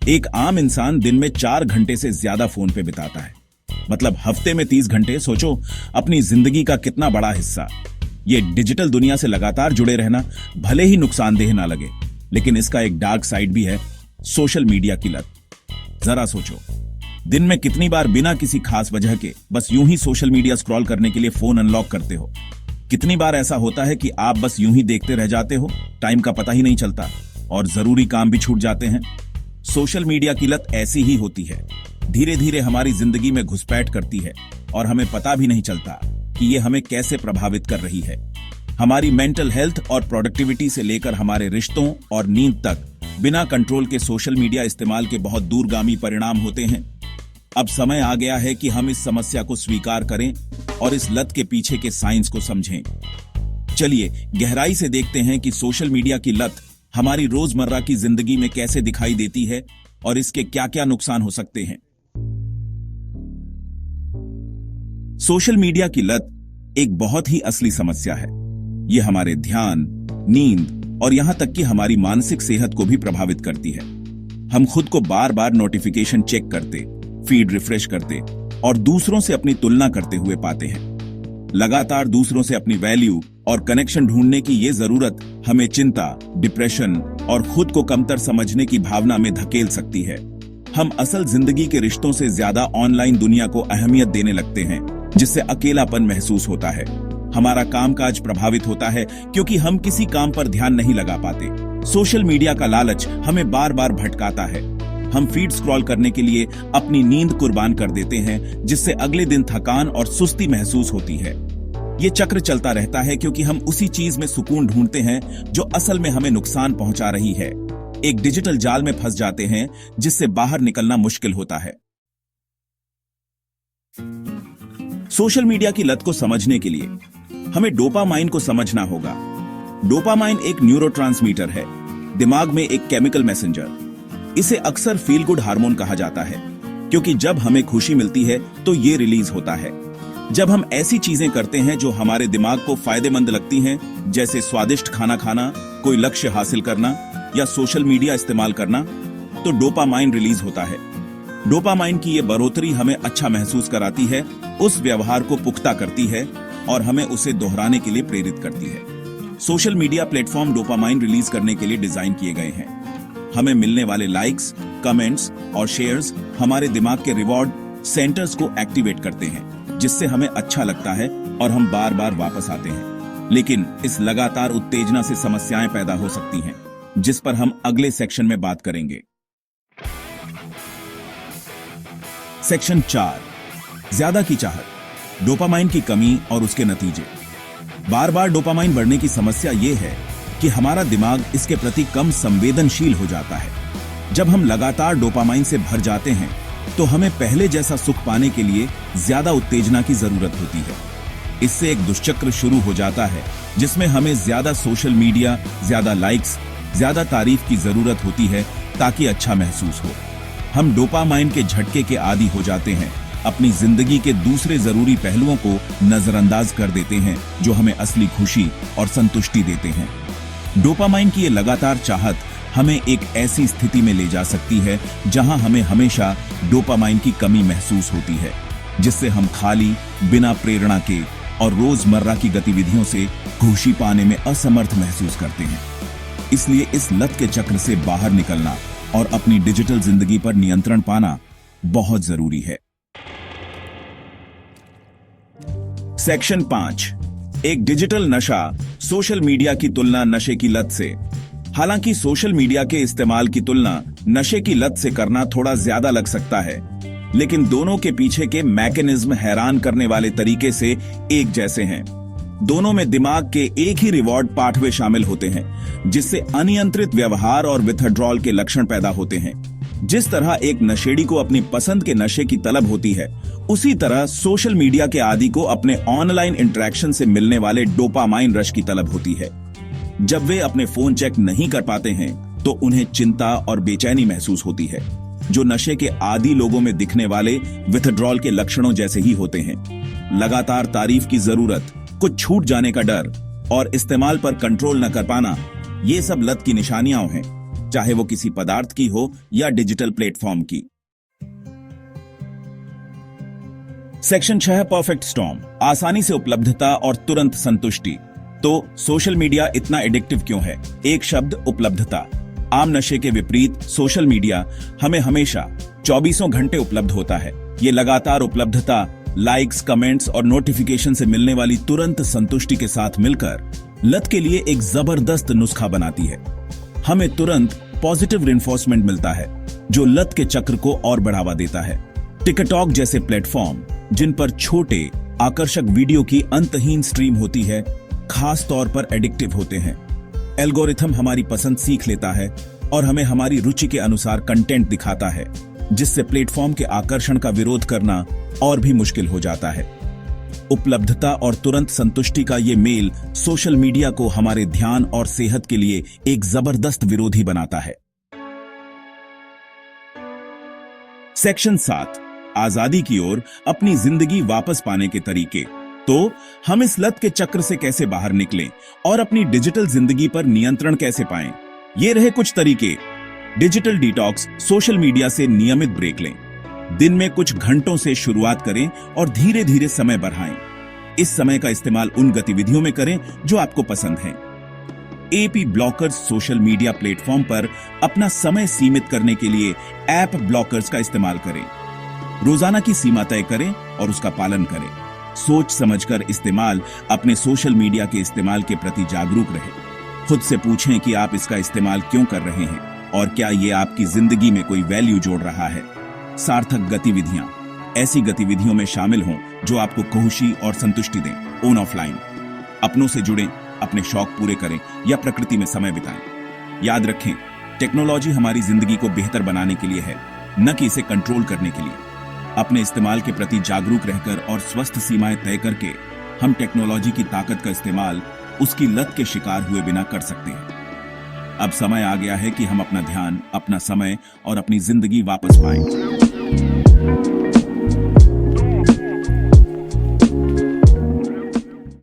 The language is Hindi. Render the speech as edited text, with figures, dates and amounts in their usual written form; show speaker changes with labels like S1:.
S1: एक आम इंसान दिन में 4 घंटे से ज्यादा फोन पे बिताता है। मतलब हफ्ते में 30 घंटे। सोचो, अपनी जिंदगी का कितना बड़ा हिस्सा। ये डिजिटल दुनिया से लगातार जुड़े रहना भले ही नुकसानदेह ना लगे, लेकिन इसका एक डार्क साइड भी है, सोशल मीडिया की लत। जरा सोचो, दिन में कितनी बार बिना किसी खास वजह के बस यूं ही सोशल मीडिया स्क्रॉल करने के लिए फोन अनलॉक करते हो। कितनी बार ऐसा होता है कि आप बस यूं ही देखते रह जाते हो, टाइम का पता ही नहीं चलता और जरूरी काम भी छूट जाते हैं। सोशल मीडिया की लत ऐसी ही होती है, धीरे धीरे हमारी जिंदगी में घुसपैठ करती है और हमें पता भी नहीं चलता कि ये हमें कैसे प्रभावित कर रही है। हमारी मेंटल हेल्थ और प्रोडक्टिविटी से लेकर हमारे रिश्तों और नींद तक बिना कंट्रोल के सोशल मीडिया इस्तेमाल के बहुत दूरगामी परिणाम होते हैं। अब समय आ गया है कि हम इस समस्या को स्वीकार करें और इस लत के पीछे के साइंस को समझें। चलिए गहराई से देखते हैं कि सोशल मीडिया की लत हमारी रोजमर्रा की जिंदगी में कैसे दिखाई देती है और इसके क्या क्या नुकसान हो सकते हैं। सोशल मीडिया की लत एक बहुत ही असली समस्या है। यह हमारे ध्यान, नींद और यहां तक कि हमारी मानसिक सेहत को भी प्रभावित करती है। हम खुद को बार बार नोटिफिकेशन चेक करते, फीड रिफ्रेश करते और दूसरों से अपनी तुलना करते हुए पाते हैं। लगातार दूसरों से अपनी वैल्यू और कनेक्शन ढूंढने की ये जरूरत हमें चिंता, डिप्रेशन और खुद को कमतर समझने की भावना में धकेल सकती है। हम असल जिंदगी के रिश्तों से ज्यादा ऑनलाइन दुनिया को अहमियत देने लगते हैं, जिससे अकेलापन महसूस होता है। हमारा कामकाज प्रभावित होता है क्योंकि हम किसी काम पर ध्यान नहीं लगा पाते। सोशल मीडिया का लालच हमें बार बार भटकाता है। हम फीड स्क्रॉल करने के लिए अपनी नींद कुर्बान कर देते हैं, जिससे अगले दिन थकान और सुस्ती महसूस होती है। ये चक्र चलता रहता है क्योंकि हम उसी चीज में सुकून ढूंढते हैं जो असल में हमें नुकसान पहुंचा रही है। एक डिजिटल जाल में फंस जाते हैं जिससे बाहर निकलना मुश्किल होता है। सोशल मीडिया की लत को समझने के लिए हमें डोपामाइन को समझना होगा। डोपामाइन एक न्यूरोट्रांसमीटर है, दिमाग में एक केमिकल मैसेंजर। इसे अक्सर फील गुड हार्मोन कहा जाता है क्योंकि जब हमें खुशी मिलती है तो ये रिलीज होता है। जब हम ऐसी चीजें करते हैं जो हमारे दिमाग को फायदेमंद लगती हैं, जैसे स्वादिष्ट खाना खाना, कोई लक्ष्य हासिल करना या सोशल मीडिया इस्तेमाल करना, तो डोपामाइन रिलीज होता है। डोपामाइन की ये बढ़ोतरी हमें अच्छा महसूस कराती है, उस व्यवहार को पुख्ता करती है और हमें उसे दोहराने के लिए प्रेरित करती है। Social media platform dopamine release करने के लिए डिजाइन किए गए हैं। हमें मिलने वाले लाइक्स, कमेंट्स और शेयर्स हमारे दिमाग के रिवॉर्ड सेंटर्स को एक्टिवेट करते हैं, जिससे हमें अच्छा लगता है और हम बार बार वापस आते हैं। लेकिन इस लगातार उत्तेजना से समस्याएं पैदा हो सकती हैं, जिस पर हम अगले सेक्शन में बात करेंगे। सेक्शन 4, ज्यादा की चाहत, डोपामाइन की कमी और उसके नतीजे। बार बार डोपामाइन बढ़ने की समस्या यह है कि हमारा दिमाग इसके प्रति कम संवेदनशील हो जाता है। जब हम लगातार डोपामाइन से भर जाते हैं तो हमें पहले जैसा सुख पाने के लिए ज्यादा उत्तेजना की जरूरत होती है। इससे एक दुष्चक्र शुरू हो जाता है जिसमें हमें ज्यादा सोशल मीडिया, ज्यादा लाइक्स, ज्यादा तारीफ की जरूरत होती है ताकि अच्छा महसूस हो। हम डोपामाइन के झटके के आदी हो जाते हैं, अपनी जिंदगी के दूसरे जरूरी पहलुओं को नजरअंदाज कर देते हैं जो हमें असली खुशी और संतुष्टि देते हैं। डोपामाइन की ये लगातार चाहत हमें एक ऐसी स्थिति में ले जा सकती है जहां हमें हमेशा डोपामाइन की कमी महसूस होती है, जिससे हम खाली, बिना प्रेरणा के और रोजमर्रा की गतिविधियों से खुशी पाने में असमर्थ महसूस करते हैं। इसलिए इस लत के चक्र से बाहर निकलना और अपनी डिजिटल जिंदगी पर नियंत्रण पाना बहुत जरूरी है। सेक्शन 5, एक डिजिटल नशा, सोशल मीडिया की तुलना नशे की लत से। हालांकि सोशल मीडिया के इस्तेमाल की तुलना नशे की लत से करना थोड़ा ज्यादा लग सकता है, लेकिन दोनों के पीछे के मैकेनिज्म हैरान करने वाले तरीके से एक जैसे हैं। दोनों में दिमाग के एक ही रिवॉर्ड पाथवे शामिल होते हैं, जिससे अनियंत्रित व्यवहार और विथड्रॉल के लक्षण पैदा होते हैं। जिस तरह एक नशेड़ी को अपनी पसंद के नशे की तलब होती है, उसी तरह सोशल मीडिया के आदी को अपने ऑनलाइन इंटरेक्शन से मिलने वाले डोपामाइन रश की तलब होती है। जब वे अपने फोन चेक नहीं कर पाते हैं तो उन्हें चिंता और बेचैनी महसूस होती है, जो नशे के आदी लोगों में दिखने वाले विथड्रॉल के लक्षणों जैसे ही होते हैं। लगातार तारीफ की जरूरत, कुछ छूट जाने का डर और इस्तेमाल पर कंट्रोल न कर पाना, ये सब लत की निशानियां हैं। चाहे वो किसी पदार्थ की हो या डिजिटल प्लेटफॉर्म की। सेक्शन 6 परफेक्ट स्टॉर्म, आसानी से उपलब्धता और तुरंत संतुष्टि। तो सोशल मीडिया इतना एडिक्टिव क्यों है? एक शब्द, उपलब्धता। आम नशे के विपरीत सोशल मीडिया हमें हमेशा 24 घंटे उपलब्ध होता है। ये लगातार उपलब्धता लाइक्स, कमेंट्स और नोटिफिकेशन से मिलने वाली तुरंत संतुष्टि के साथ मिलकर लत के लिए एक जबरदस्त नुस्खा बनाती है। हमें तुरंत पॉजिटिव रिइंफोर्समेंट मिलता है जो लत के चक्र को और बढ़ावा देता है। टिकटॉक जैसे प्लेटफॉर्म जिन पर छोटे आकर्षक वीडियो की अंतहीन स्ट्रीम होती है, खास तौर पर एडिक्टिव होते हैं। एल्गोरिथम हमारी पसंद सीख लेता है और हमें हमारी रुचि के अनुसार कंटेंट दिखाता है, जिससे प्लेटफॉर्म के आकर्षण का विरोध करना और भी मुश्किल हो जाता है। उपलब्धता और तुरंत संतुष्टि का ये मेल सोशल मीडिया को हमारे ध्यान और सेहत के लिए एक जबरदस्त विरोधी बनाता है। सेक्शन 7, आजादी की ओर अपनी जिंदगी वापस पाने के तरीके। तो हम इस लत के चक्र से कैसे बाहर निकलें और अपनी डिजिटल जिंदगी पर नियंत्रण कैसे पाएं? ये रहे कुछ तरीके। डिजिटल डिटॉक्स, सोशल मीडिया से नियमित ब्रेक लें। दिन में कुछ घंटों से शुरुआत करें और धीरे धीरे समय बढ़ाएं। इस समय का इस्तेमाल उन गतिविधियों में करें जो आपको पसंद हैं। AP blockers, social media platform पर अपना समय सीमित करने के लिए ऐप ब्लॉकर्स का इस्तेमाल करें। रोजाना की सीमा तय करें और उसका पालन करें। सोच समझकर इस्तेमाल, अपने सोशल मीडिया के इस्तेमाल के प्रति जागरूक रहें। खुद से पूछें कि आप इसका इस्तेमाल क्यों कर रहे हैं और क्या ये आपकी जिंदगी में कोई वैल्यू जोड़ रहा है। सार्थक गतिविधियां, ऐसी गतिविधियों में शामिल हों जो आपको खुशी और संतुष्टि दें। ऑन ऑफलाइन, अपनों से जुड़ें, अपने शौक पूरे करें या प्रकृति में समय बिताएं। याद रखें, टेक्नोलॉजी हमारी जिंदगी को बेहतर बनाने के लिए है, न कि इसे कंट्रोल करने के लिए। अपने इस्तेमाल के प्रति जागरूक रहकर और स्वस्थ सीमाएं तय करके हम टेक्नोलॉजी की ताकत का इस्तेमाल उसकी लत के शिकार हुए बिना कर सकते हैं। अब समय आ गया है कि हम अपना ध्यान, अपना समय और अपनी जिंदगी वापस पाएं।